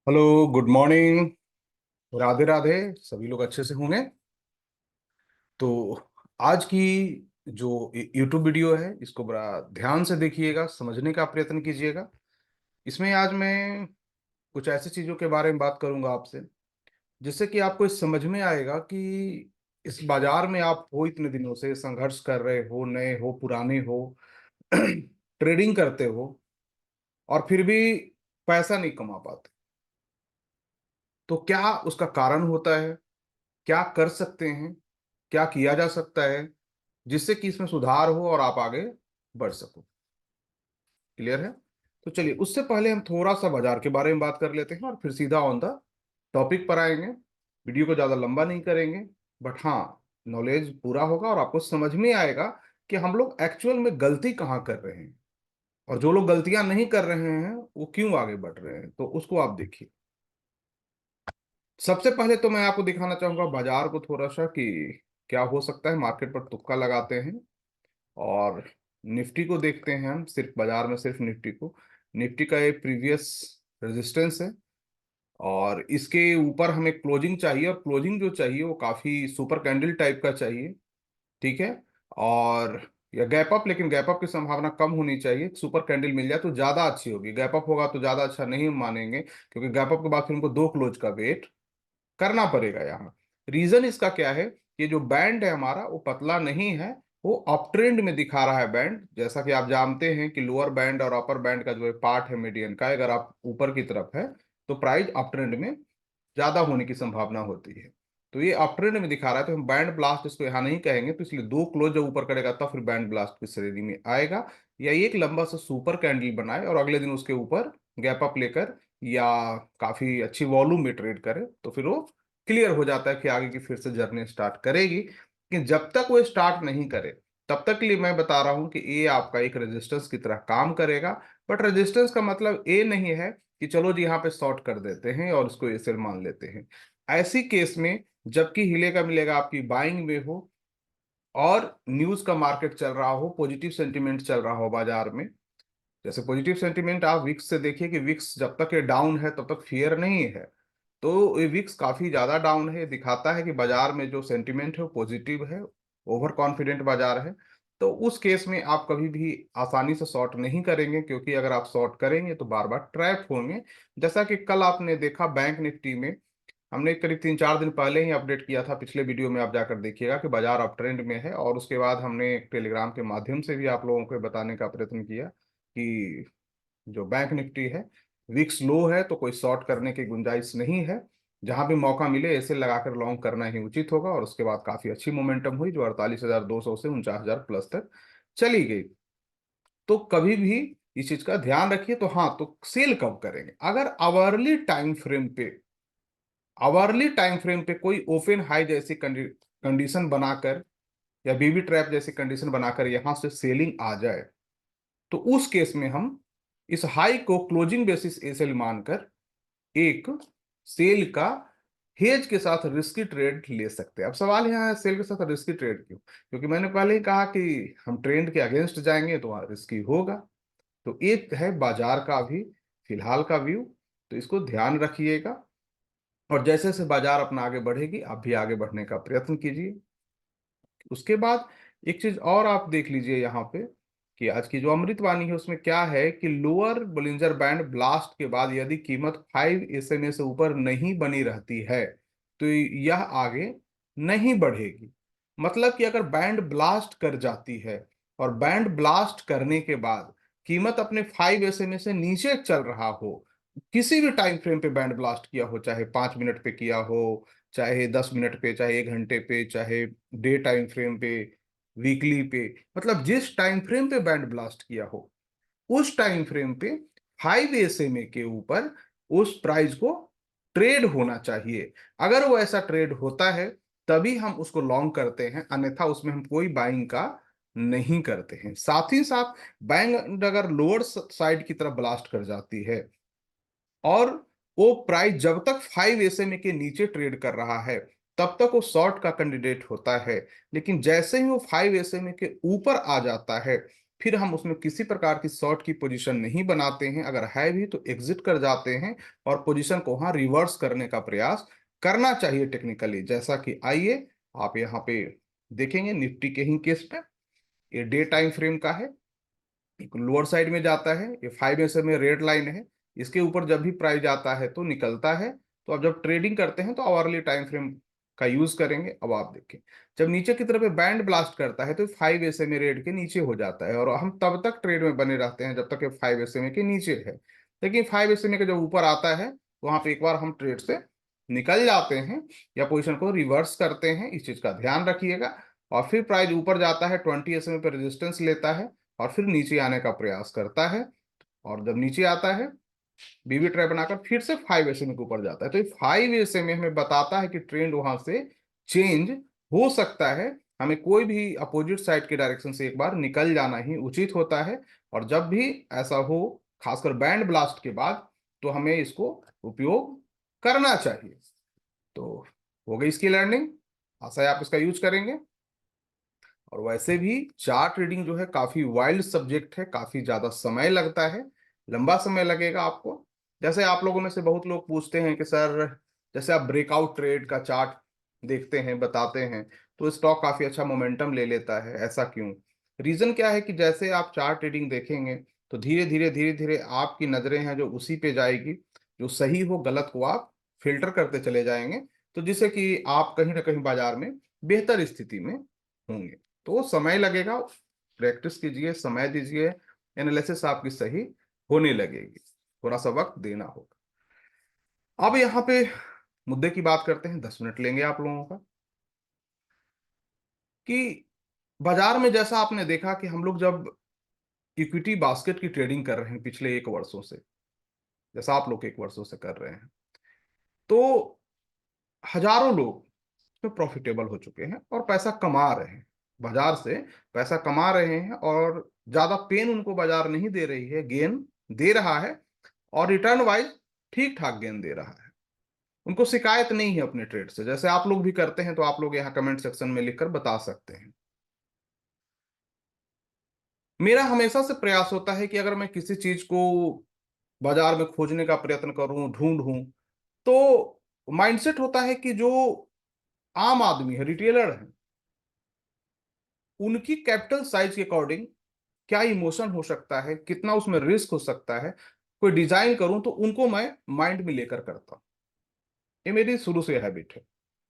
Hello, good morning. Radhe Radhe. सभी लोग अच्छे से होंगे। तो आज की जो यूट्यूब वीडियो है इसको बड़ा ध्यान से देखिएगा, समझने का प्रयत्न कीजिएगा। इसमें आज मैं कुछ ऐसी चीज़ों के बारे में बात करूंगा आपसे, जिससे कि आपको इस समझ में आएगा कि इस बाजार में आप हो इतने दिनों से संघर्ष कर रहे हो, नए हो पुराने हो, ट्रेडिंग करते हो और फिर भी पैसा नहीं कमा पाते। तो क्या उसका कारण होता है? क्या कर सकते हैं? क्या किया जा सकता है जिससे कि इसमें सुधार हो और आप आगे बढ़ सको? क्लियर है? तो चलिए, उससे पहले हम थोड़ा सा बाजार के बारे में बात कर लेते हैं और फिर सीधा ऑन द टॉपिक पर आएंगे। वीडियो को ज़्यादा लंबा नहीं करेंगे, बट हाँ, नॉलेज पूरा होगा और आपको समझ में आएगा कि हम लोग एक्चुअल में गलती कहाँ कर रहे हैं और जो लोग गलतियां नहीं कर रहे हैं वो क्यों आगे बढ़ रहे हैं, तो उसको आप देखिए। सबसे पहले तो मैं आपको दिखाना चाहूंगा बाजार को थोड़ा सा कि क्या हो सकता है। मार्केट पर तुक्का लगाते हैं और निफ्टी को देखते हैं हम, सिर्फ बाजार में सिर्फ निफ्टी को। निफ्टी का एक प्रीवियस रेजिस्टेंस है और इसके ऊपर हमें क्लोजिंग चाहिए, और क्लोजिंग जो चाहिए वो काफी सुपर कैंडल टाइप का चाहिए। ठीक है? और या गैप अप, लेकिन गैप अप की संभावना कम होनी चाहिए। सुपर कैंडल मिल जाए तो ज्यादा अच्छी होगी, गैप अप होगा तो ज्यादा अच्छा नहीं मानेंगे, क्योंकि गैप अप के बाद फिर हमको दो क्लोज का वेट करना पड़ेगा यहाँ। रीजन इसका क्या है? ये जो बैंड है हमारा वो पतला नहीं है, वो अप ट्रेंड में दिखा रहा है बैंड। जैसा कि आप जानते हैं कि लोअर बैंड और अपर बैंड का जो है पार्ट है मीडियन का, अगर आप ऊपर की तरफ है तो प्राइस अप ट्रेंड में ज्यादा होने की संभावना होती है। तो ये अप ट्रेंड में दिखा रहा है, तो हम बैंड ब्लास्ट इसको यहाँ नहीं कहेंगे। तो इसलिए दो क्लोज जब ऊपर करेगा तब फिर बैंड ब्लास्ट की श्रेणी में आएगा। या एक लंबा सा सुपर कैंडल बनाए और अगले दिन उसके ऊपर गैप अप लेकर या काफी अच्छी वॉल्यूम में ट्रेड करे, तो फिर वो क्लियर हो जाता है कि आगे की फिर से जर्नी स्टार्ट करेगी। कि जब तक वो स्टार्ट नहीं करे तब तक के लिए मैं बता रहा हूं कि ये आपका एक रेजिस्टेंस की तरह काम करेगा। बट रेजिस्टेंस का मतलब ये नहीं है कि चलो जी यहाँ पे शॉर्ट कर देते हैं और इसको एसेल मान लेते हैं। ऐसी केस में जबकि हिलेगा मिलेगा आपकी बाइंग में हो और न्यूज का मार्केट चल रहा हो, पॉजिटिव सेंटिमेंट चल रहा हो बाजार में। जैसे पॉजिटिव सेंटिमेंट आप विक्स से देखिए कि विक्स जब तक ये डाउन है तब तक फियर नहीं है। तो ये विक्स काफी ज्यादा डाउन है, ये दिखाता है कि बाजार में जो सेंटिमेंट है वो पॉजिटिव है, ओवर कॉन्फिडेंट बाजार है। तो उस केस में आप कभी भी आसानी से शॉर्ट नहीं करेंगे, क्योंकि अगर आप शॉर्ट करेंगे तो बार बार ट्रैप होंगे। जैसा कि कल आपने देखा बैंक निफ्टी में, हमने करीब 3-4 दिन पहले ही अपडेट किया था, पिछले वीडियो में आप जाकर देखिएगा कि बाजार अप ट्रेंड में है। और उसके बाद हमने टेलीग्राम के माध्यम से भी आप लोगों को बताने का प्रयत्न किया कि जो बैंक निफ्टी है विक्स लो है तो कोई शॉर्ट करने की गुंजाइश नहीं है। जहां भी मौका मिले ऐसे लगाकर लॉन्ग करना ही उचित होगा। और उसके बाद काफी अच्छी मोमेंटम हुई जो 48,200 से 49,000 प्लस तक चली गई। तो कभी भी इस चीज का ध्यान रखिए। तो हाँ, तो सेल कब करेंगे? अगर आवरली टाइम फ्रेम पे कोई ओपन हाई जैसी कंडीशन बनाकर या बीबी ट्रैप जैसी कंडीशन बनाकर यहां से सेलिंग आ जाए, तो उस केस में हम इस हाई को क्लोजिंग बेसिस एसेल मानकर एक सेल का हेज के साथ रिस्की ट्रेड ले सकते हैं। अब सवाल यहाँ है, सेल के साथ रिस्की ट्रेड क्यों? क्योंकि मैंने पहले ही कहा कि हम ट्रेंड के अगेंस्ट जाएंगे तो वहाँ रिस्की होगा। तो एक है बाजार का भी फिलहाल का व्यू, तो इसको ध्यान रखिएगा। और जैसे जैसे बाजार अपना आगे बढ़ेगी आप भी आगे बढ़ने का प्रयत्न कीजिए। उसके बाद एक चीज और आप देख लीजिए यहाँ पे कि आज की जो अमृतवाणी है उसमें क्या है कि लोअर बोलिंजर बैंड ब्लास्ट के बाद यदि कीमत 5 SMA से ऊपर नहीं बनी रहती है तो यह आगे नहीं बढ़ेगी। मतलब कि अगर बैंड ब्लास्ट कर जाती है और बैंड ब्लास्ट करने के बाद कीमत अपने 5 SMA से नीचे चल रहा हो, किसी भी टाइम फ्रेम पे बैंड ब्लास्ट किया हो, चाहे 5 मिनट पे किया हो, चाहे 10 मिनट पे, चाहे 1 घंटे पे, चाहे डे टाइम फ्रेम पे, वीकली पे, मतलब जिस टाइम फ्रेम पे बैंड ब्लास्ट किया हो उस टाइम फ्रेम पे 5 SMA के ऊपर उस प्राइस को ट्रेड होना चाहिए। अगर वो ऐसा ट्रेड होता है तभी हम उसको लॉन्ग करते हैं, अन्यथा उसमें हम कोई बाइंग का नहीं करते हैं। साथ ही साथ बैंड अगर लोअर साइड की तरफ ब्लास्ट कर जाती है और वो प्राइस जब तक 5 SMA के नीचे ट्रेड कर रहा है तब तक वो शॉर्ट का कैंडिडेट होता है। लेकिन जैसे ही वो 5 SMA के ऊपर आ जाता है फिर हम उसमें किसी प्रकार की शॉर्ट की पोजीशन नहीं बनाते हैं, अगर है भी तो एग्जिट कर जाते हैं और पोजीशन को वहां रिवर्स करने का प्रयास करना चाहिए टेक्निकली। जैसा कि आइए आप यहाँ पे देखेंगे निफ्टी के ही केस पे, ये डे टाइम फ्रेम का है, एक लोअर साइड में जाता है, ये 5 में रेड लाइन है, इसके ऊपर जब भी प्राइस आता है तो निकलता है। तो अब जब ट्रेडिंग करते हैं तो आवरली टाइम फ्रेम का यूज करेंगे। अब आप देखें जब नीचे की तरफ बैंड ब्लास्ट करता है तो 5 रेड के नीचे हो जाता है, और हम तब तक ट्रेड में बने रहते हैं जब तक ये 5 के नीचे है। लेकिन 5 के जब ऊपर आता है वहां पे एक बार हम ट्रेड से निकल जाते हैं या पोजिशन को रिवर्स करते हैं, इस चीज का ध्यान रखिएगा। और फिर प्राइस ऊपर जाता है 20 पे रेजिस्टेंस लेता है और फिर नीचे आने का प्रयास करता है, और जब नीचे आता है बीवी ट्रैप बनाकर फिर से 5 के ऊपर जाता है। तो ये 5 हमें बताता है कि ट्रेंड वहां से चेंज हो सकता है, हमें कोई भी अपोजिट साइड के डायरेक्शन से एक बार निकल जाना ही उचित होता है। और जब भी ऐसा हो, खासकर बैंड ब्लास्ट के बाद, तो हमें इसको उपयोग करना चाहिए। तो हो गई इसकी लर्निंग, आशा है आप इसका यूज करेंगे। और वैसे भी चार्ट रीडिंग जो है काफी वाइल्ड सब्जेक्ट है, काफी ज्यादा समय लगता है, लंबा समय लगेगा आपको। जैसे आप लोगों में से बहुत लोग पूछते हैं कि सर जैसे आप ब्रेकआउट ट्रेड का चार्ट देखते हैं, बताते हैं, तो स्टॉक काफी अच्छा मोमेंटम ले लेता है, ऐसा क्यों? रीजन क्या है कि जैसे आप चार्ट ट्रेडिंग देखेंगे तो धीरे धीरे आपकी नजरें हैं जो उसी पे जाएगी, जो सही हो गलत को आप फिल्टर करते चले जाएंगे, तो जिससे कि आप कहीं ना कहीं बाजार में बेहतर स्थिति में होंगे। तो समय लगेगा, प्रैक्टिस कीजिए, समय दीजिए, एनालिसिस आपकी सही होने लगेगी, थोड़ा सा वक्त देना होगा। अब यहाँ पे मुद्दे की बात करते हैं, 10 मिनट लेंगे आप लोगों का। कि बाजार में जैसा आपने देखा कि हम लोग जब इक्विटी बास्केट की ट्रेडिंग कर रहे हैं पिछले 1 वर्षों से, जैसा आप लोग 1 वर्षों से कर रहे हैं, तो हजारों लोग इसमें प्रॉफिटेबल हो चुके हैं और पैसा कमा रहे हैं, बाजार से पैसा कमा रहे हैं, और ज्यादा पेन उनको बाजार नहीं दे रही है, गेन दे रहा है, और रिटर्न वाइज ठीक ठाक गेन दे रहा है। उनको शिकायत नहीं है अपने ट्रेड से, जैसे आप लोग भी करते हैं, तो आप लोग यहाँ कमेंट सेक्शन में लिखकर बता सकते हैं। मेरा हमेशा से प्रयास होता है कि अगर मैं किसी चीज को बाजार में खोजने का प्रयत्न करूं, ढूंढूं, तो माइंडसेट होता है कि जो आम आदमी है, रिटेलर है, उनकी कैपिटल साइज के अकॉर्डिंग क्या इमोशन हो सकता है, कितना उसमें रिस्क हो सकता है, कोई डिजाइन करूं तो उनको मैं माइंड में लेकर करता हूं। ये मेरी शुरू से हैबिट है।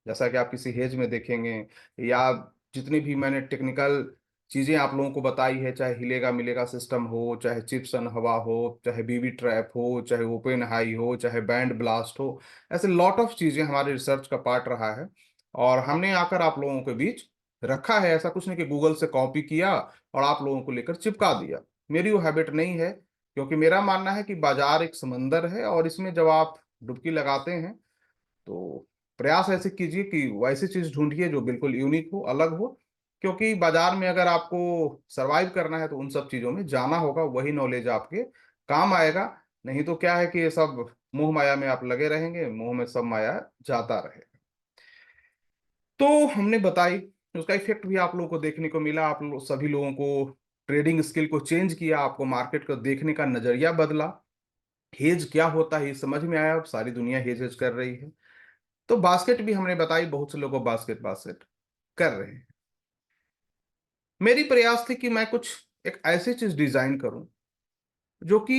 जैसा कि आप किसी हेज में देखेंगे, या जितनी भी मैंने टेक्निकल चीजें आप लोगों को बताई है, चाहे हिलेगा मिलेगा सिस्टम हो, चाहे चिप्स एंड हवा हो, चाहे बीबी ट्रैप हो, चाहे ओपन हाई हो, चाहे बैंड ब्लास्ट हो, ऐसे लॉट ऑफ चीजें हमारे रिसर्च का पार्ट रहा है, और हमने आकर आप लोगों के बीच रखा है। ऐसा कुछ नहीं कि गूगल से कॉपी किया और आप लोगों को लेकर चिपका दिया, मेरी वो हैबिट नहीं है। क्योंकि मेरा मानना है कि बाजार एक समंदर है, और इसमें जब आप डुबकी लगाते हैं तो प्रयास ऐसे कीजिए कि वैसी चीज ढूंढिए जो बिल्कुल यूनिक हो, अलग हो। क्योंकि बाजार में अगर आपको सरवाइव करना है तो उन सब चीजों में जाना होगा, वही नॉलेज आपके काम आएगा। नहीं तो क्या है कि ये सब मोह माया में आप लगे रहेंगे, मोह में सब माया जाता रहेगा। तो हमने बताई, उसका इफेक्ट भी आप लोगों को देखने को मिला, आप लोग सभी लोगों को ट्रेडिंग स्किल को चेंज किया, आपको मार्केट को देखने का नजरिया बदला, हेज क्या होता है ये समझ में आया, अब सारी दुनिया हेज हेज कर रही है। तो बास्केट भी हमने बताई, बहुत से लोगों को बास्केट बास्केट कर रहे हैं। मेरी प्रयास थी कि मैं कुछ एक ऐसी चीज डिजाइन करूं जो कि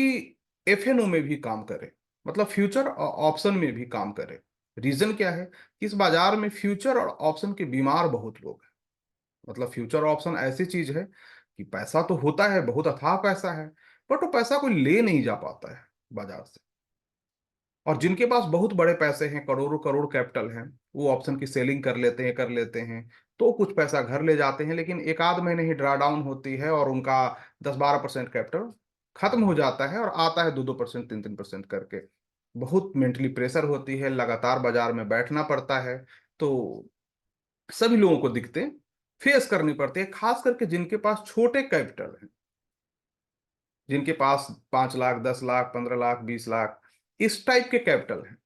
एफएनओ में भी काम करे, मतलब फ्यूचर और ऑप्शन में भी काम करे। रीजन क्या है कि इस बाजार में फ्यूचर और ऑप्शन के बीमार बहुत लोग हैं। मतलब फ्यूचर ऑप्शन ऐसी चीज है कि पैसा तो होता है, बहुत अथाह पैसा है, बट वो पैसा कोई ले नहीं जा पाता है बाजार से। और जिनके पास बहुत बड़े पैसे हैं, करोड़ों करोड़ कैपिटल हैं, वो ऑप्शन की सेलिंग कर लेते हैं, तो कुछ पैसा घर ले जाते हैं, लेकिन एक आध महीने ही ड्रा डाउन होती है और उनका 10-12% कैपिटल खत्म हो जाता है, और आता है 2-2%, 3-3% करके। बहुत मेंटली प्रेशर होती है, लगातार बाजार में बैठना पड़ता है। तो सभी लोगों को दिक्कतें फेस करनी पड़ती है, खास करके जिनके पास छोटे कैपिटल हैं, जिनके पास 5 लाख, 10 लाख, 15 लाख, 20 लाख, इस टाइप के कैपिटल हैं।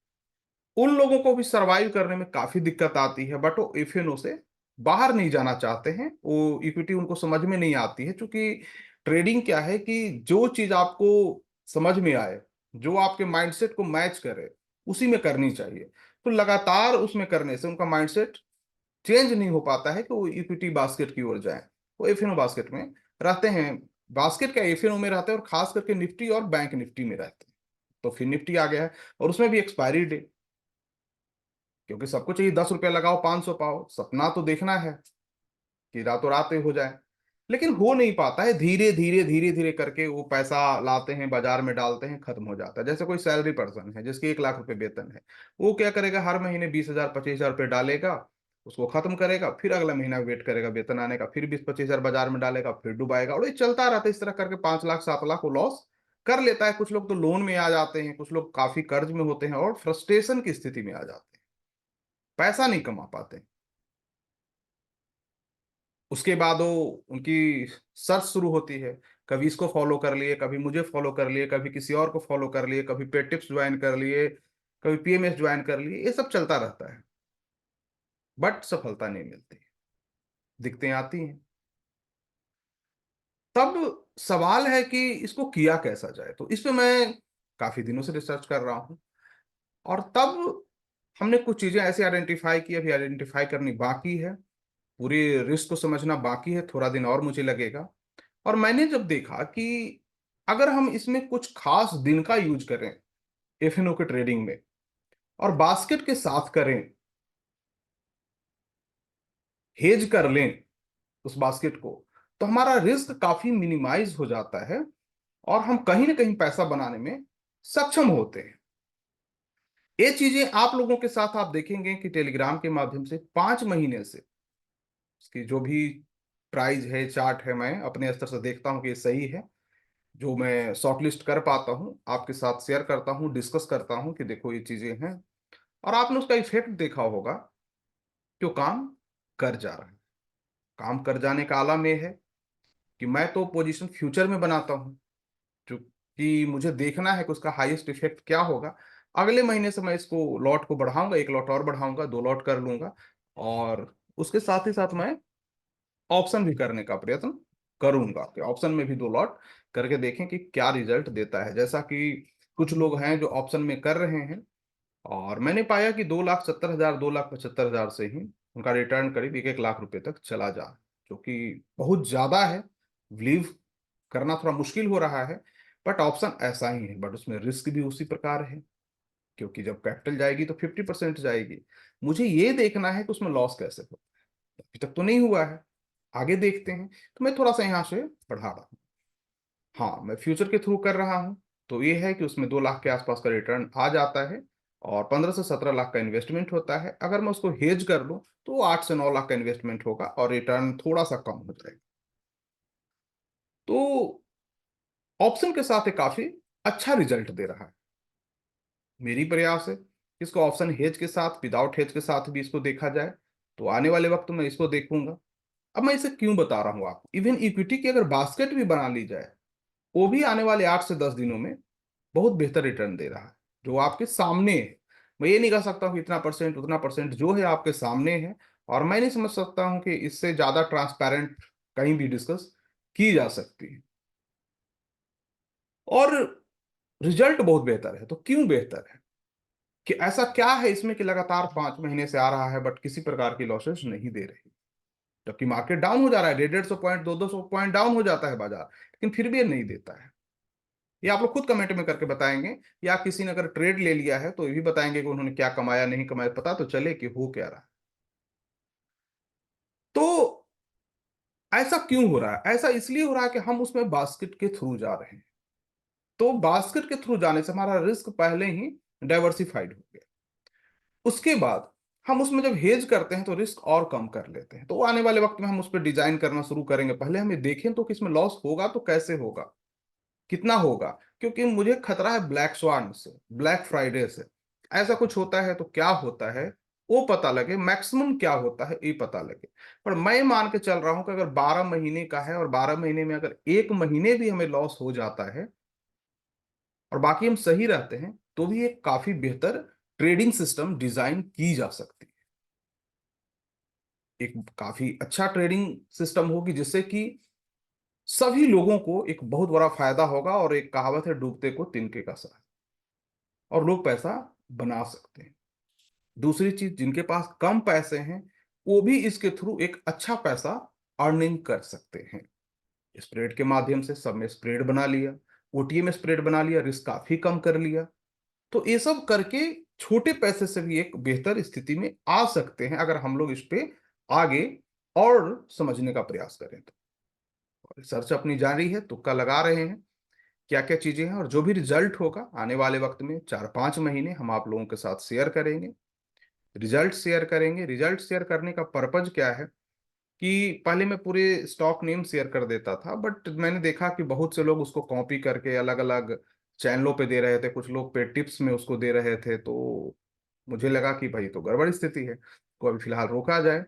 उन लोगों को भी सरवाइव करने में काफी दिक्कत आती है, बट वो एफएनओ से बाहर नहीं जाना चाहते हैं, वो इक्विटी उनको समझ में नहीं आती है, क्योंकि ट्रेडिंग क्या है कि जो चीज आपको समझ में आए, जो आपके माइंडसेट को मैच करे, उसी में करनी चाहिए। तो लगातार उसमें करने से उनका माइंडसेट चेंज नहीं हो पाता है कि वो इक्विटी बास्केट की ओर जाए। वो एफएनओ बास्केट में रहते हैं। बास्केट का एफएनओ में रहते हैं, और खास करके निफ्टी और बैंक निफ्टी में रहते हैं। तो फिर निफ्टी आ गया है, और उसमें भी एक्सपायरी डेट, क्योंकि सबको चाहिए 10 रुपया लगाओ 500 पाओ, सपना तो देखना है कि रातों रात ही हो जाए। लेकिन हो नहीं पाता है, धीरे धीरे धीरे धीरे करके वो पैसा लाते हैं, बाजार में डालते हैं, खत्म हो जाता है। जैसे कोई सैलरी पर्सन है जिसकी 1 लाख रुपए वेतन है, वो क्या करेगा, हर महीने 20,000 25,000 रुपये डालेगा, उसको खत्म करेगा, फिर अगला महीना वेट करेगा वेतन आने का, फिर 20-25,000 बाजार में डालेगा, फिर डुबाएगा, और ये चलता रहता है। इस तरह करके 5 लाख 7 लाख वो लॉस कर लेता है। कुछ लोग तो लोन में आ जाते हैं, कुछ लोग काफी कर्ज में होते हैं, और फ्रस्ट्रेशन की स्थिति में आ जाते हैं, पैसा नहीं कमा पाते। उसके बाद वो उनकी सर्च शुरू होती है, कभी इसको फॉलो कर लिए, कभी मुझे फॉलो कर लिए, कभी किसी और को फॉलो कर लिए, कभी पेड टिप्स ज्वाइन कर लिए, कभी पीएमएस ज्वाइन कर लिए। ये सब चलता रहता है, बट सफलता नहीं मिलती, दिक्कतें आती हैं। तब सवाल है कि इसको किया कैसा जाए। तो इस पे मैं काफी दिनों से रिसर्च कर रहा हूँ, और तब हमने कुछ चीजें ऐसी आइडेंटिफाई की, अभी आइडेंटिफाई करनी बाकी है, पूरी रिस्क को समझना बाकी है, थोड़ा दिन और मुझे लगेगा। और मैंने जब देखा कि अगर हम इसमें कुछ खास दिन का यूज करें एफएनओ के ट्रेडिंग में, और बास्केट के साथ करें, हेज कर लें उस बास्केट को, तो हमारा रिस्क काफी मिनिमाइज हो जाता है, और हम कहीं ना कहीं पैसा बनाने में सक्षम होते हैं। ये चीजें आप लोगों के साथ आप देखेंगे कि टेलीग्राम के माध्यम से 5 महीने से उसकी जो भी प्राइस है, चार्ट है, मैं अपने स्तर से देखता हूं कि ये सही है। जो मैं शॉर्टलिस्ट कर पाता हूं, आपके साथ शेयर करता हूं, डिस्कस करता हूं कि देखो ये चीजें हैं, और आपने उसका इफेक्ट देखा होगा कि वो काम कर जा रहा है। काम कर जाने का आलम यह है कि मैं तो पोजीशन फ्यूचर में बनाता हूं, जो कि मुझे देखना है कि उसका हाईएस्ट इफेक्ट क्या होगा। अगले महीने से मैं इसको लॉट को बढ़ाऊंगा, 1 लॉट और बढ़ाऊंगा, 2 लॉट कर लूंगा, और उसके साथ ही साथ मैं ऑप्शन भी करने का प्रयत्न करूंगा कि ऑप्शन में भी 2 लॉट करके देखें कि क्या रिजल्ट देता है। जैसा कि कुछ लोग हैं जो ऑप्शन में कर रहे हैं, और मैंने पाया कि 2,70,000 2,75,000 से ही उनका रिटर्न करीब 1-1 लाख रुपए तक चला जा, जो कि बहुत ज्यादा है। बिलीव करना थोड़ा मुश्किल हो रहा है, बट ऑप्शन ऐसा ही है, बट उसमें रिस्क भी उसी प्रकार है, क्योंकि जब कैपिटल जाएगी तो 50% जाएगी। मुझे ये देखना है कि उसमें लॉस कैसे हो। अभी तक तो नहीं हुआ है, आगे देखते हैं। तो मैं थोड़ा सा यहाँ से बढ़ा रहा हूँ। हाँ, मैं फ्यूचर के थ्रू कर रहा हूँ, तो ये है कि उसमें 2 लाख के आसपास का रिटर्न आ जाता है, और 15 से 17 लाख का इन्वेस्टमेंट होता है। अगर मैं उसको हेज कर लूँ तो 8 से 9 लाख का इन्वेस्टमेंट होगा, और रिटर्न थोड़ा सा कम हो जाएगा। तो ऑप्शन के साथ ये काफी अच्छा रिजल्ट दे रहा है। मेरी प्रयास है इसको ऑप्शन हेज के साथ, विदाउट हेज के साथ भी इसको देखा जाए, तो आने वाले वक्त में इसको देखूंगा। अब मैं इसे क्यों बता रहा हूँ आपको, इवन इक्विटी की अगर बास्केट भी बना ली जाए, वो भी आने वाले 8 से 10 दिनों में बहुत बेहतर रिटर्न दे रहा है, जो आपके सामने है। मैं ये नहीं कह सकता हूँ कि इतना परसेंट उतना परसेंट, जो है आपके सामने है। और मैं नहीं समझ सकता हूँ कि इससे ज्यादा ट्रांसपेरेंट कहीं भी डिस्कस की जा सकती है। और रिजल्ट बहुत बेहतर है। तो क्यों बेहतर है, कि ऐसा क्या है इसमें कि लगातार 5 महीने से आ रहा है, बट किसी प्रकार की लॉसेस नहीं दे रही, जबकि मार्केट डाउन हो जा रहा है, 150-150 पॉइंट, 200-200 पॉइंट डाउन हो जाता है बाजार, लेकिन फिर भी ये नहीं देता है। ये आप लोग खुद कमेंट में करके बताएंगे, या किसी ने अगर ट्रेड ले लिया है तो ये भी बताएंगे कि उन्होंने क्या कमाया नहीं कमाया, पता तो चले कि हो क्या रहा है। तो ऐसा क्यों हो रहा है, ऐसा इसलिए हो रहा है कि हम उसमें बास्केट के थ्रू जा रहे हैं। तो बास्केट के थ्रू जाने से हमारा रिस्क पहले ही डाइवर्सिफाइड हो गया। उसके बाद हम उसमें जब हेज करते हैं तो रिस्क और कम कर लेते हैं। तो आने वाले वक्त में हम उस पर डिजाइन करना शुरू करेंगे। पहले हमें देखें तो कि इसमें लॉस होगा तो कैसे होगा, कितना होगा, क्योंकि मुझे खतरा है ब्लैक स्वान से, ब्लैक फ्राइडे से। ऐसा कुछ होता है तो क्या होता है वो पता लगे, मैक्सिमम क्या होता है ये पता लगे। पर मैं मान के चल रहा हूं कि अगर 12 महीने का है, और 12 महीने में अगर 1 महीने भी हमें लॉस हो जाता है, और बाकी हम सही रहते हैं, तो भी एक काफी बेहतर ट्रेडिंग सिस्टम डिजाइन की जा सकती है। एक काफी अच्छा ट्रेडिंग सिस्टम होगी, जिससे कि सभी लोगों को एक बहुत बड़ा फायदा होगा। और एक कहावत है, डूबते को तिनके का सहारा, और लोग पैसा बना सकते हैं। दूसरी चीज, जिनके पास कम पैसे हैं वो भी इसके थ्रू एक अच्छा पैसा अर्निंग कर सकते हैं। स्प्रेड के माध्यम से सब में स्प्रेड बना लिया, ओटीए में स्प्रेड बना लिया, रिस्क काफी कम कर लिया। तो ये सब करके छोटे पैसे से भी एक बेहतर स्थिति में आ सकते हैं, अगर हम लोग इस पे आगे और समझने का प्रयास करें तो। रिसर्च अपनी जारी है, तुक्का लगा रहे हैं क्या क्या चीजें हैं, और जो भी रिजल्ट होगा आने वाले वक्त में 4-5 महीने हम आप लोगों के साथ शेयर करेंगे। रिजल्ट शेयर करेंगे। रिजल्ट शेयर करने का पर्पज क्या है कि पहले मैं पूरे स्टॉक नेम शेयर कर देता था, बट मैंने देखा कि बहुत से लोग उसको कॉपी करके अलग अलग चैनलों पे दे रहे थे, कुछ लोग पे टिप्स में उसको दे रहे थे। तो मुझे लगा कि भाई तो गड़बड़ स्थिति है, को अभी फिलहाल रोका जाए।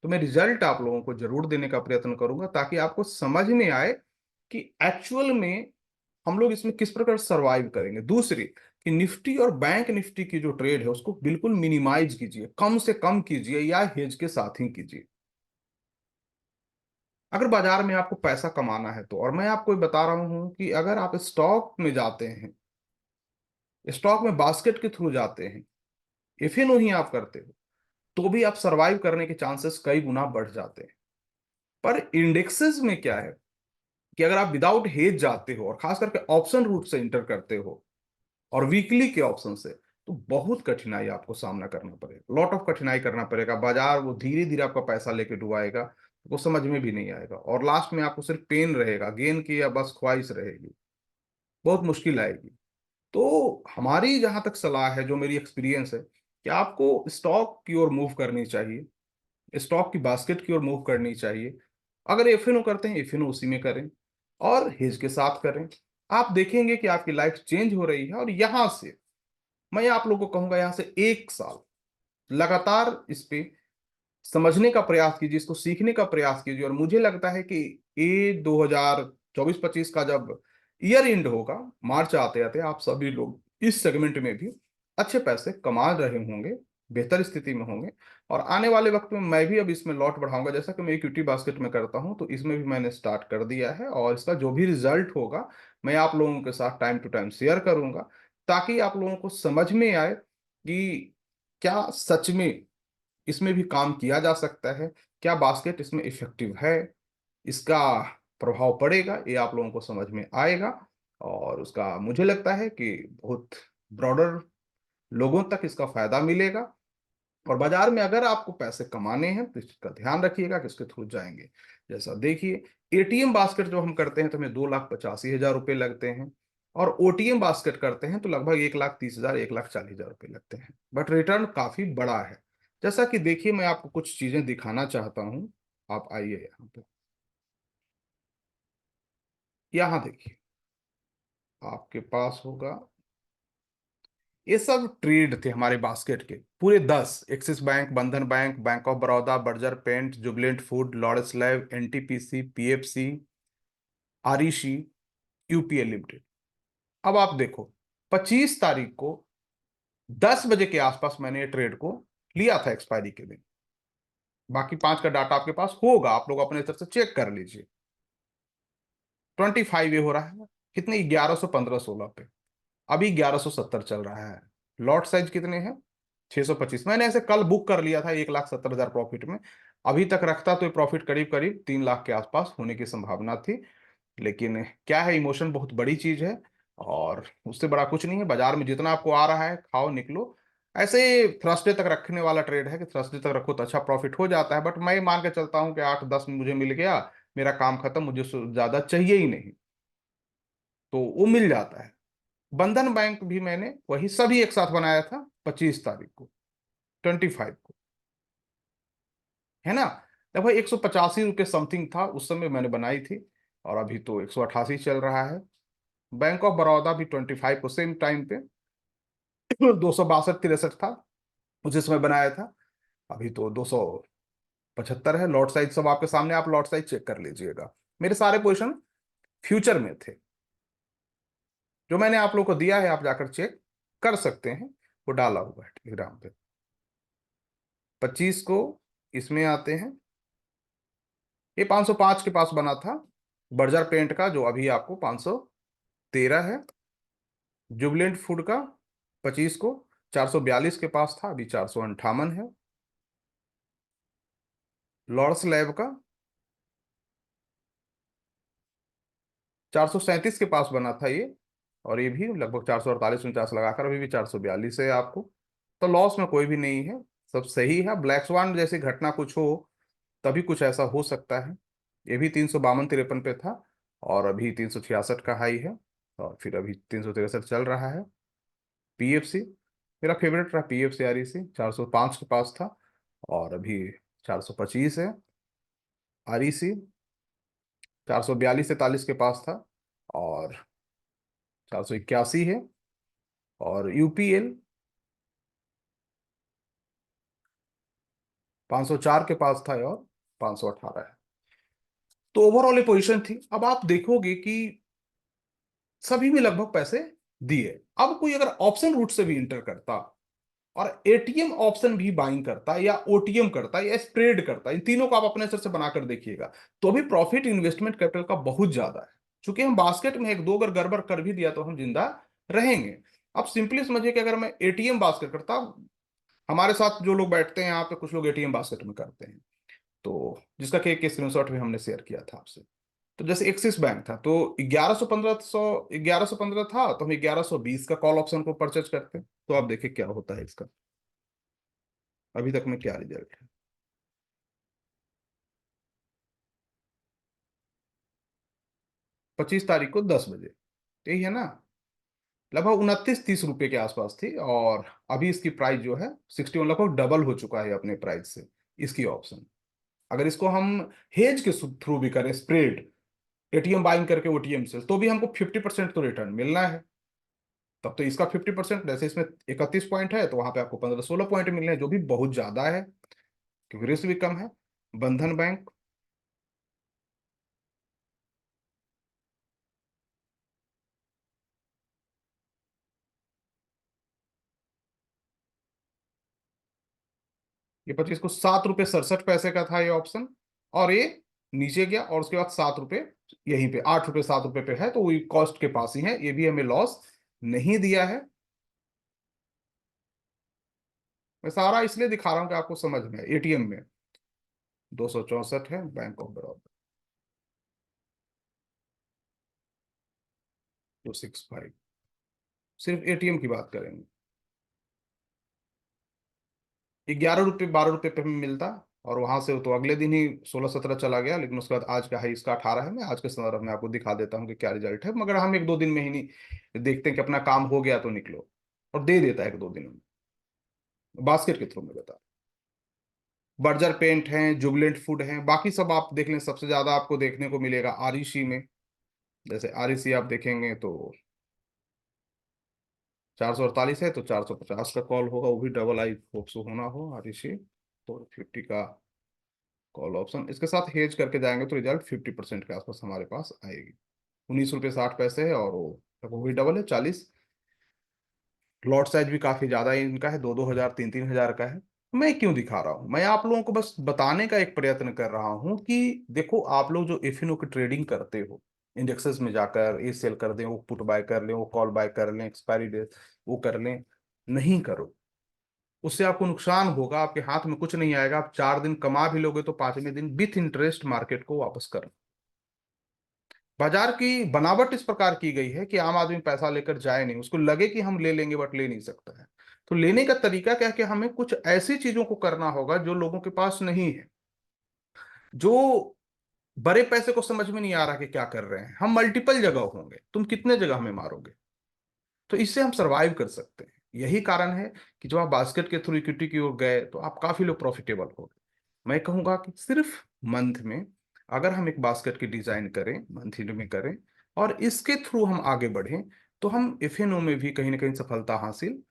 तो मैं रिजल्ट आप लोगों को जरूर देने का प्रयत्न करूंगा, ताकि आपको समझ में आए कि एक्चुअल में हम लोग इसमें किस प्रकार सरवाइव करेंगे। दूसरी कि निफ्टी और बैंक निफ्टी की जो ट्रेड है उसको बिल्कुल मिनिमाइज कीजिए, कम से कम कीजिए, या हेज के साथ ही कीजिए। अगर बाजार में आपको पैसा कमाना है तो, और मैं आपको बता रहा हूं कि अगर आप स्टॉक में जाते हैं, स्टॉक में बास्केट के थ्रू जाते हैं, इफिनो ही आप करते हो, तो भी आप सरवाइव करने के चांसेस कई गुना बढ़ जाते हैं। पर इंडेक्सेस में क्या है कि अगर आप विदाउट हेज जाते हो, और खास करके ऑप्शन रूट से इंटर करते हो, और वीकली के ऑप्शन से, तो बहुत कठिनाई आपको सामना करना पड़ेगा, लॉट ऑफ कठिनाई करना पड़ेगा। बाजार वो धीरे धीरे आपका पैसा लेके डुबाएगा, वो समझ में भी नहीं आएगा, और लास्ट में आपको सिर्फ पेन रहेगा, गेन की या बस ख्वाहिश रहेगी, बहुत मुश्किल आएगी। तो हमारी जहां तक सलाह है, जो मेरी एक्सपीरियंस है, कि आपको स्टॉक की ओर मूव करनी चाहिए, स्टॉक की बास्केट की ओर मूव करनी चाहिए। अगर एफएनओ करते हैं, एफएनओ उसी में करें, और हेज के साथ करें। आप देखेंगे कि आपकी लाइफ चेंज हो रही है। और यहां से मैं आप लोगों को कहूंगा, यहां से 1 साल लगातार इस पे समझने का प्रयास कीजिए, इसको सीखने का प्रयास कीजिए। और मुझे लगता है कि ये 2024-25 का जब ईयर एंड होगा, मार्च आते आते, आप सभी लोग इस सेगमेंट में भी अच्छे पैसे कमा रहे होंगे, बेहतर स्थिति में होंगे। और आने वाले वक्त में मैं भी अब इसमें लॉट बढ़ाऊंगा, जैसा कि मैं इक्विटी बास्केट में करता हूं, तो इसमें भी मैंने स्टार्ट कर दिया है। और इसका जो भी रिजल्ट होगा मैं आप लोगों के साथ टाइम टू टाइम शेयर करूंगा, ताकि आप लोगों को समझ में आए कि क्या सच में इसमें भी काम किया जा सकता है, क्या बास्केट इसमें इफेक्टिव है, इसका प्रभाव पड़ेगा, ये आप लोगों को समझ में आएगा। और उसका मुझे लगता है कि बहुत ब्रॉडर लोगों तक इसका फायदा मिलेगा। और बाजार में अगर आपको पैसे कमाने हैं तो इसका ध्यान रखिएगा कि इसके थ्रू जाएंगे। जैसा देखिए, एटीएम बास्केट जो हम करते हैं तो हमें 2,85,000 रुपये लगते हैं, और ओटीएम बास्केट करते हैं तो लगभग 1,30,000, 1,40,000 रुपये लगते हैं, बट रिटर्न काफी बड़ा है। जैसा कि देखिए, मैं आपको कुछ चीजें दिखाना चाहता हूं। आप आइए यहाँ पे, यहाँ देखिए, आपके पास होगा, ये सब ट्रेड थे हमारे बास्केट के पूरे 10। Axis bank, Bandhan bank, bank of Baroda, Berger paint, Jubilant food, Laurus lab, NTPC, PFC, आरिशी, यूपीएल लिमिटेड। अब आप देखो, 25 तारीख को 10 बजे के आसपास मैंने ये ट्रेड को लिया था एक्सपायरी के दिन। बाकी 5 का डाटा आपके पास होगा, आप लोग अपने तरफ से चेक कर लीजिए। 25 ये हो रहा है कितने, 1115-16 पे। अभी 1170 चल रहा है। लॉट साइज कितने हैं, 625। मैंने ऐसे कल बुक कर लिया था 1,70,000 प्रॉफिट में। अभी तक रखता तो ये प्रॉफिट करीब करीब 3 लाख के आसपास होने की संभावना थी। लेकिन क्या है, इमोशन बहुत बड़ी चीज है, और उससे बड़ा कुछ नहीं है। बाजार में जितना आपको आ रहा है खाओ निकलो। ऐसे थर्सडे तक रखने वाला ट्रेड है कि थर्सडे तक रखो तो अच्छा प्रॉफिट हो जाता है, बट मैं मान के चलता हूँ कि 8-10 में मुझे मिल गया, मेरा काम खत्म, मुझे ज्यादा चाहिए ही नहीं, तो वो मिल जाता है। बंधन बैंक भी मैंने वही सभी एक साथ बनाया था 25 तारीख को, 25 को, है ना। लगभग 185 रुपये समथिंग था उस समय मैंने बनाई थी, और अभी तो 188 चल रहा है। बैंक ऑफ बड़ौदा भी 25 को सेम टाइम पे 262-63 था, उसी समय बनाया था। अभी तो 275 है। लॉट साइज सब आपके सामने, आप लॉट साइज चेक कर लीजिएगा। मेरे सारे पोजिशन फ्यूचर में थे, जो मैंने आप लोग को दिया है आप जाकर चेक कर सकते हैं, वो डाला हुआ है टेलीग्राम पे। 25 को इसमें आते हैं, ये 505 के पास बना था, बर्जर पेंट का जो अभी आपको 513 है, जुबलेंट फूड का 25 को 442 के पास था, अभी 458 है। लॉर्ड्स लैब का 437 के पास बना था ये, और ये भी लगभग 448 49 लगाकर अभी भी 442 है आपको। तो लॉस में कोई भी नहीं है, सब सही है। ब्लैक स्वान जैसी घटना कुछ हो तभी कुछ ऐसा हो सकता है। ये भी 352 53 पे था, और अभी 366 का हाई है, और फिर अभी 363 चल रहा है। पीएफसी मेरा फेवरेट रहा, पीएफसी आरईसी 405 के पास था, और अभी 425 है। आरईसी 442 43 के पास था, और 481 है। और यूपीएल 504 के पास था, और 518 है। तो ओवरऑल ये पोजीशन थी। अब आप देखोगे कि सभी में लगभग पैसे दिए। अब कोई अगर ऑप्शन रूट से भी इंटर करता और एटीएम ऑप्शन भी बाइंग करता है, या ओटीएम करता है, या स्प्रेड करता है, इन तीनों को आप अपने सर से बनाकर देखिएगा, तो भी प्रॉफिट इन्वेस्टमेंट कैपिटल का बहुत ज्यादा है। चूंकि हम बास्केट में एक दो अगर गड़बड़ कर भी दिया तो हम जिंदा रहेंगे। अब सिंपली समझिए कि अगर मैं एटीएम बास्केट करता, हमारे साथ जो लोग बैठते हैं यहाँ पे, कुछ लोग एटीएम बास्केट में करते हैं, तो जिसका के स्क्रीनशॉट भी हमने शेयर किया था आपसे। तो जैसे एक्सिस बैंक था, तो 1115 था, तो हम 1120 का कॉल ऑप्शन को परचेज करते हैं। तो आप देखिए क्या होता है इसका, अभी तक में क्या रिजल्ट है। 25 तारीख को 10 बजे, यही है ना, लगभग 29 30 रुपए के आसपास थी, और अभी इसकी प्राइस जो है 61, लगभग डबल हो चुका है अपने प्राइस से इसकी ऑप्शन। अगर इसको हम हेज के थ्रू भी करें, स्प्रेड एटीएम बाइंग करके ओटीएम से, तो भी हमको 50% तो रिटर्न मिलना है। तब तो इसका 50%, जैसे इसमें 31 पॉइंट है, तो वहां पे आपको 15 16 पॉइंट मिलने हैं, जो भी बहुत ज्यादा है, क्योंकि रिस्क भी कम है। बंधन बैंक ये 25 को 7 रुपये 67 पैसे का था ये ऑप्शन, और ये नीचे गया, और उसके बाद 7 रुपये, यहीं पे 8 रुपये 7 रुपये पे है, तो वही कॉस्ट के पास ही है, ये भी हमें लॉस नहीं दिया है। मैं सारा इसलिए दिखा रहा हूं कि आपको समझ में एटीएम में 264 है बैंक ऑफ बड़ौदा, 265, सिर्फ एटीएम की बात करेंगे। 11 रुपये 12 रुपये पे हमें मिलता, और वहां से तो अगले दिन ही 16 17 चला गया, लेकिन उसके बाद आज का हाई इसका 18 है। मैं आज के संदर्भ में आपको दिखा देता हूँ कि क्या रिजल्ट है, मगर हम एक दो दिन में ही नहीं देखते हैं कि अपना काम हो गया तो निकलो, और दे देता है एक दो दिन में, बास्केट के थ्रू में बता। बर्जर पेंट है, जुबलेंट फूड है, बाकी सब आप देख लें, सबसे ज्यादा आपको देखने को मिलेगा आरईसी में। जैसे आरईसी आप देखेंगे तो 448 है, तो 450 का कॉल होगा, वो भी डबल आई होप सो होना हो आरईसी, तो 50 का कॉल ऑप्शन इसके साथ हेज करके जाएंगे तो रिजल्ट 50% के आसपास हमारे पास आएगी। 19 रुपये 60 पैसे है, और वो भी डबल है 40। लॉट साइज भी काफी ज्यादा है इनका, है 2 2 हजार 3 3 हजार का है। मैं क्यों दिखा रहा हूँ, मैं आप लोगों को बस बताने का एक प्रयत्न कर रहा हूँ कि देखो, आप लोग जो एफएनओ की ट्रेडिंग करते हो, इंडेक्सेस में जाकर ये सेल कर दें, वो पुट बाय कर लें, वो कॉल बाय कर लें, एक्सपायरी डेट वो कर लें, नहीं करो। उससे आपको नुकसान होगा, आपके हाथ में कुछ नहीं आएगा। आप 4 दिन कमा भी लोगे तो 5वें दिन विथ इंटरेस्ट मार्केट को वापस कर। बाजार की बनावट इस प्रकार की गई है कि आम आदमी पैसा लेकर जाए नहीं, उसको लगे कि हम ले लेंगे, बट ले नहीं सकता है। तो लेने का तरीका क्या है कि हमें कुछ ऐसी चीजों को करना होगा जो लोगों के पास नहीं है, जो बड़े पैसे को समझ में नहीं आ रहा कि क्या कर रहे हैं। हम मल्टीपल जगह होंगे, तुम कितने जगह हमें मारोगे, तो इससे हम सरवाइव कर सकते हैं। यही कारण है कि जब आप बास्केट के थ्रू इक्विटी की ओर गए तो आप काफी लोग प्रॉफिटेबल हो गए। मैं कहूंगा कि सिर्फ मंथ में अगर हम एक बास्केट की डिजाइन करें, मंथली में करें, और इसके थ्रू हम आगे बढ़ें, तो हम एफएनओ में भी कहीं ना कहीं सफलता हासिल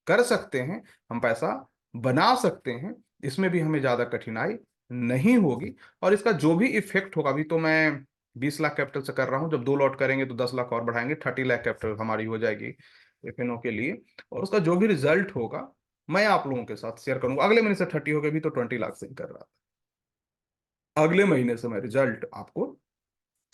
कर सकते हैं। हम पैसा बना सकते हैं, इसमें भी हमें ज्यादा कठिनाई नहीं होगी। और इसका जो भी इफेक्ट होगा, अभी तो मैं 20 लाख कैपिटल से कर रहा हूँ, जब 2 लॉट करेंगे तो 10 लाख और बढ़ाएंगे, 30 लाख कैपिटल हमारी हो जाएगी एफएनओ के लिए। और उसका जो भी रिजल्ट होगा मैं आप लोगों के साथ शेयर करूंगा। अगले महीने से 30 हो गए, भी तो 20 लाख से ही कर रहा था, अगले महीने से मैं रिजल्ट आपको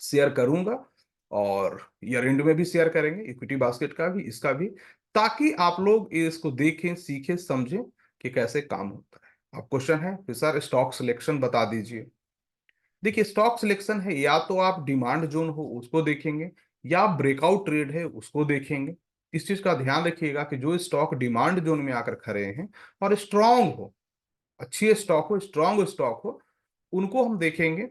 शेयर करूंगा, और ईयर एंड में भी शेयर करेंगे इक्विटी बास्केट का भी, इसका भी, ताकि आप लोग इसको देखें, सीखें, समझें कि कैसे काम होता है। अब क्वेश्चन है कि सर स्टॉक सिलेक्शन बता दीजिए। देखिए, स्टॉक सिलेक्शन है, या तो आप डिमांड जोन हो उसको देखेंगे, या ब्रेकआउट ट्रेड है उसको देखेंगे। इस चीज का ध्यान रखिएगा कि जो स्टॉक डिमांड जोन में आकर खड़े हैं और स्ट्रांग हो, अच्छी स्टॉक हो, स्ट्रांग स्टॉक हो, उनको हम देखेंगे,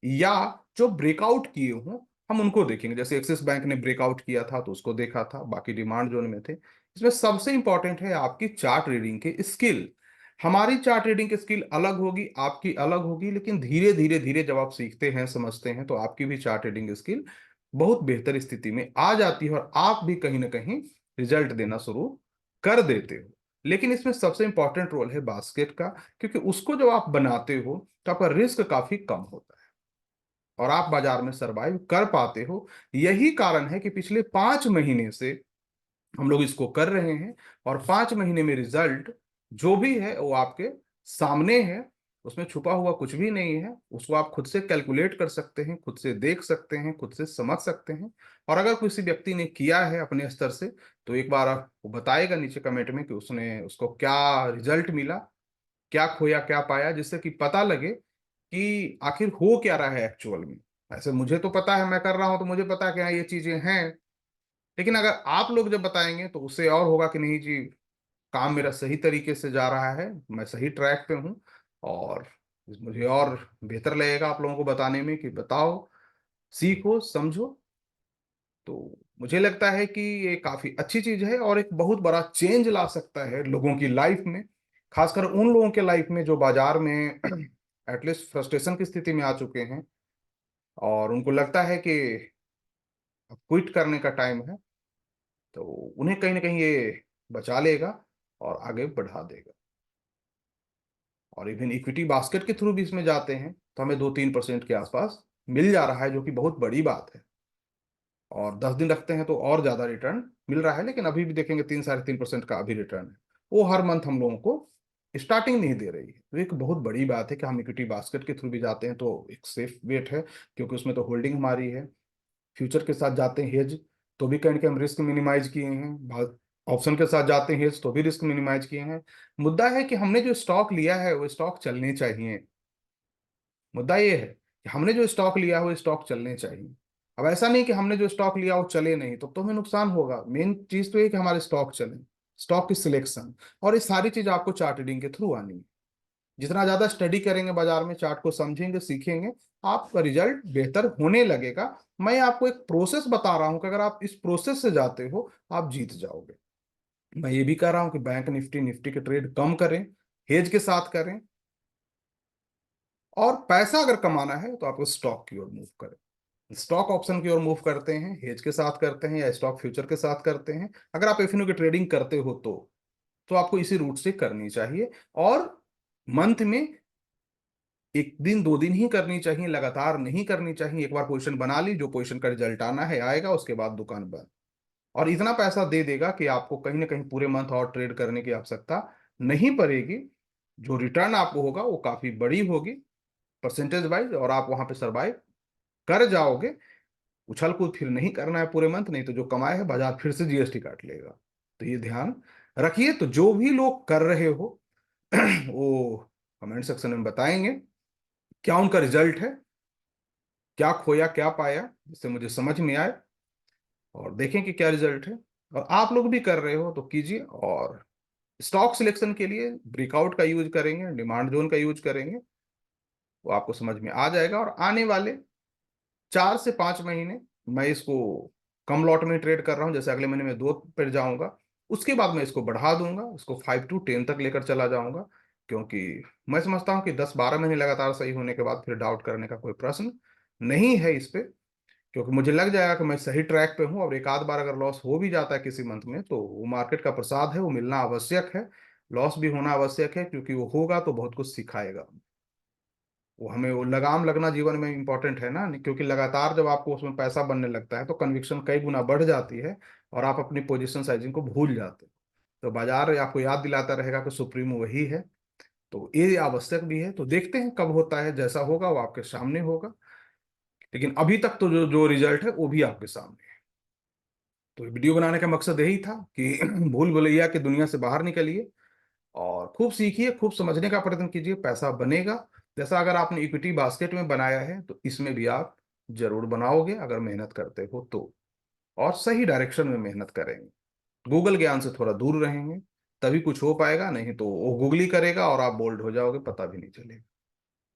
या जो ब्रेकआउट किए हों हम उनको देखेंगे। जैसे एक्सिस बैंक ने ब्रेकआउट किया था तो उसको देखा था, बाकी डिमांड जोन में थे। इसमें सबसे इंपॉर्टेंट है आपकी चार्ट रीडिंग की स्किल। हमारी चार्ट रीडिंग की स्किल अलग होगी, आपकी अलग होगी, लेकिन धीरे धीरे धीरे जब आप सीखते हैं, समझते हैं, तो आपकी भी चार्ट रीडिंग स्किल बहुत बेहतर स्थिति में आ जाती है, और आप भी कहीं ना कहीं रिजल्ट देना शुरू कर देते हो। लेकिन इसमें सबसे इंपॉर्टेंट रोल है बास्केट का, क्योंकि उसको जब आप बनाते हो तो आपका रिस्क काफी कम होता है और आप बाजार में सरवाइव कर पाते हो। यही कारण है कि पिछले 5 महीने से हम लोग इसको कर रहे हैं, और 5 महीने में रिजल्ट जो भी है वो आपके सामने है। उसमें छुपा हुआ कुछ भी नहीं है, उसको आप खुद से कैलकुलेट कर सकते हैं, खुद से देख सकते हैं, खुद से समझ सकते हैं। और अगर किसी व्यक्ति ने किया है अपने स्तर से, तो एक बार वो बताएगा नीचे कमेंट में कि उसने उसको क्या रिजल्ट मिला, क्या खोया क्या पाया, जिससे कि पता लगे कि आखिर हो क्या रहा है एक्चुअल में। ऐसे मुझे तो पता है, मैं कर रहा हूं तो मुझे पता है कि हाँ ये चीजें हैं, लेकिन अगर आप लोग जब बताएंगे तो उससे और होगा कि नहीं जी, काम मेरा सही तरीके से जा रहा है, मैं सही ट्रैक पे हूँ, और मुझे और बेहतर लगेगा आप लोगों को बताने में कि बताओ, सीखो, समझो। तो मुझे लगता है कि ये काफी अच्छी चीज है, और एक बहुत बड़ा चेंज ला सकता है लोगों की लाइफ में, खासकर उन लोगों के लाइफ में जो बाजार में एटलीस्ट फ्रस्ट्रेशन की स्थिति में आ चुके हैं, और उनको लगता है कि अब क्विट करने का टाइम है। तो उन्हें कहीं ना कहीं ये बचा लेगा और आगे बढ़ा देगा। और इवन इक्विटी बास्केट के थ्रू भी इसमें जाते हैं तो हमें 2-3% के आसपास मिल जा रहा है, जो कि बहुत बड़ी बात है। और 10 दिन रखते हैं तो और ज्यादा रिटर्न मिल रहा है, लेकिन अभी भी देखेंगे 3-3.5% का अभी रिटर्न है। वो हर मंथ हम लोगों को स्टार्टिंग नहीं दे रही है, तो एक बहुत बड़ी बात है कि हम इक्विटी बास्केट के थ्रू भी जाते हैं तो एक सेफ वेट है, क्योंकि उसमें तो होल्डिंग हमारी है। फ्यूचर के साथ जाते हैं हेज, तो भी कहीं ना कहीं हम रिस्क मिनिमाइज किए हैं। ऑप्शन के साथ जाते हैं हेज, तो भी रिस्क मिनिमाइज किए हैं। मुद्दा है कि हमने जो स्टॉक लिया है वो स्टॉक चलने चाहिए। मुद्दा ये है कि हमने जो स्टॉक लिया है वो स्टॉक चलने चाहिए। अब ऐसा नहीं कि हमने जो स्टॉक लिया वो चले नहीं, तो हमें नुकसान होगा। मेन चीज तो ये कि हमारे स्टॉक चले, स्टॉक की सिलेक्शन, और ये सारी चीज आपको चार्ट रीडिंग के थ्रू आनी है। जितना ज्यादा स्टडी करेंगे बाजार में, चार्ट को समझेंगे, सीखेंगे, आपका रिजल्ट बेहतर होने लगेगा। मैं आपको एक प्रोसेस बता रहा हूं कि अगर आप इस प्रोसेस से जाते हो आप जीत जाओगे। मैं ये भी कह रहा हूं कि बैंक निफ्टी निफ्टी के ट्रेड कम करें, हेज के साथ करें, और पैसा अगर कमाना है तो आपको स्टॉक की ओर मूव करें। स्टॉक ऑप्शन की ओर मूव करते हैं, हेज के साथ करते हैं, या स्टॉक फ्यूचर के साथ करते हैं। अगर आप एफएनओ की ट्रेडिंग करते हो तो आपको इसी रूट से करनी चाहिए। और मंथ में 1 दिन 2 दिन ही करनी चाहिए, लगातार नहीं करनी चाहिए। एक बार पोजीशन बना ली, जो पोजीशन का रिजल्ट आना है आएगा, उसके बाद दुकान बंद। और इतना पैसा दे देगा कि आपको कहीं ना कहीं पूरे मंथ और ट्रेड करने की आवश्यकता नहीं पड़ेगी। जो रिटर्न आपको होगा वो काफी बड़ी होगी परसेंटेज वाइज, और आप वहां पे सरवाइव कर जाओगे। उछल कूद फिर नहीं करना है पूरे मंथ, नहीं तो जो कमाए है बाजार फिर से जीएसटी काट लेगा। तो ये ध्यान रखिए। तो जो भी लोग कर रहे हो वो कमेंट सेक्शन में बताएंगे क्या उनका रिजल्ट है, क्या खोया क्या पाया, जिससे मुझे समझ में आए, और देखें कि क्या रिजल्ट है। और आप लोग भी कर रहे हो तो कीजिए। और स्टॉक सिलेक्शन के लिए ब्रेकआउट का यूज करेंगे, डिमांड जोन का यूज करेंगे, वो आपको समझ में आ जाएगा। और आने वाले 4 से 5 महीने मैं इसको कम लॉट में ट्रेड कर रहा हूँ। जैसे अगले महीने में 2 पर जाऊंगा, उसके बाद मैं इसको बढ़ा दूंगा, इसको 5 to 10 तक लेकर चला जाऊंगा। क्योंकि मैं समझता हूँ कि 10-12 महीने लगातार सही होने के बाद फिर डाउट करने का कोई प्रश्न नहीं है इस पे। क्योंकि मुझे लग जाएगा कि मैं सही ट्रैक पे हूँ। और एक आध बार अगर लॉस हो भी जाता है किसी मंथ में, तो वो मार्केट का प्रसाद है, वो मिलना आवश्यक है। लॉस भी होना आवश्यक है, क्योंकि वो होगा तो बहुत कुछ सिखाएगा। वो हमें वो लगाम लगना जीवन में इंपॉर्टेंट है ना, क्योंकि लगातार जब आपको उसमें पैसा बनने लगता है तो कन्विक्शन कई गुना बढ़ जाती है, और आप अपनी पोजीशन साइजिंग को भूल जाते हो। तो बाजार आपको याद दिलाता रहेगा कि सुप्रीम वही है। तो ये आवश्यक भी है। तो देखते हैं कब होता है, जैसा होगा वो आपके सामने होगा। लेकिन अभी तक तो जो जो रिजल्ट है वो भी आपके सामने है। तो वीडियो बनाने का मकसद यही था कि भूल भुलैया की दुनिया से बाहर निकलिए और खूब सीखिए, खूब समझने का प्रयत्न कीजिए, पैसा बनेगा। जैसा अगर आपने इक्विटी बास्केट में बनाया है तो इसमें भी आप जरूर बनाओगे अगर मेहनत करते हो तो, और सही डायरेक्शन में मेहनत करेंगे, गूगल ज्ञान से थोड़ा दूर रहेंगे, तभी कुछ हो पाएगा, नहीं तो वो गूगल ही करेगा और आप बोल्ड हो जाओगे, पता भी नहीं चलेगा।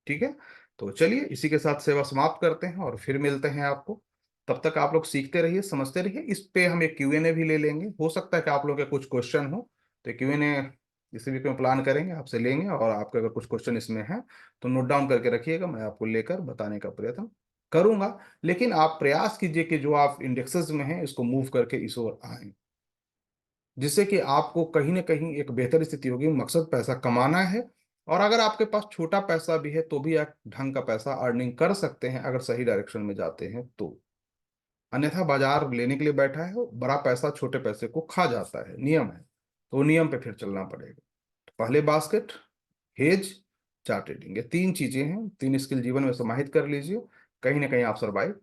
ठीक है, तो चलिए इसी के साथ सेवा समाप्त करते हैं और फिर मिलते हैं आपको। तब तक आप लोग सीखते रहिए, समझते रहिए। इस पे हम एक क्यूएनए भी ले लेंगे, हो सकता है कि आप लोग के कुछ क्वेश्चन हो, तो क्यूएनए इसी वीक में प्लान करेंगे, आपसे लेंगे, और आपके अगर कुछ क्वेश्चन इसमें हैं तो नोट डाउन करके रखिएगा, मैं आपको लेकर बताने का प्रयत्न करूंगा। लेकिन आप प्रयास कीजिए कि जो आप इंडेक्सेस में हैं इसको मूव करके इस ओर आए, जिससे कि आपको कहीं ना कहीं एक बेहतर स्थिति होगी। मकसद पैसा कमाना है, और अगर आपके पास छोटा पैसा भी है तो भी आप ढंग का पैसा अर्निंग कर सकते हैं अगर सही डायरेक्शन में जाते हैं तो। अन्यथा बाजार लेने के लिए बैठा है, बड़ा पैसा छोटे पैसे को खा जाता है, नियम है, तो वो नियम पे फिर चलना पड़ेगा। तो पहले बास्केट, हेज, चार्ट ट्रेडिंग, ये तीन चीजें हैं, तीन स्किल जीवन में समाहित कर लीजिए, कहीं ना कहीं आप सरवाइव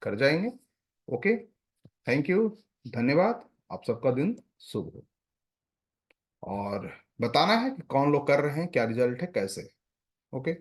कर जाएंगे। ओके, थैंक यू, धन्यवाद। आप सबका दिन शुभ हो, और बताना है कि कौन लोग कर रहे हैं, क्या रिजल्ट है, कैसे। ओके।